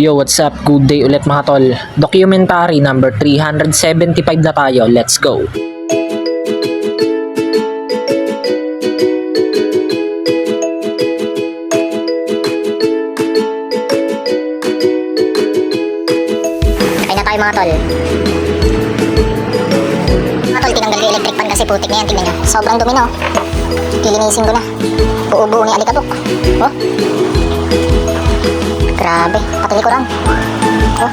Yo, what's up? Good day ulit mga tol. Documentary number 375 na tayo. Let's go! Kain na tayo mga tol. Mga tol, tinanggal yung electric pan kasi putik na yan. Tingnan nyo. Sobrang dumi no. Lilinisin ko na. Buo-buo ni alikabok. Oh. Grabe. Pati likuran. Oh.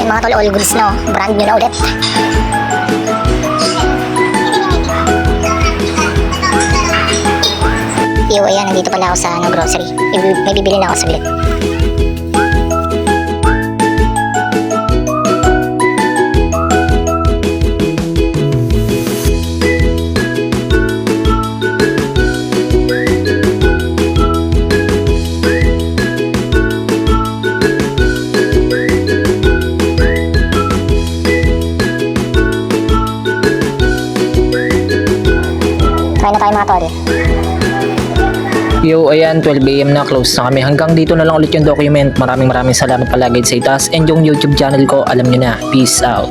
Yan mga tol, all goods na oh. Brand new na ulit. Yo, ayan. Nandito pala ako sa grocery. May bibili na ako saglit. Kain na tayo mga tol. Yo, ayan, 12 AM na, close na kami. Hanggang dito na lang ulit yung document. Maraming salamat palagi sa itaas. And yung YouTube channel ko, alam nyo na. Peace out.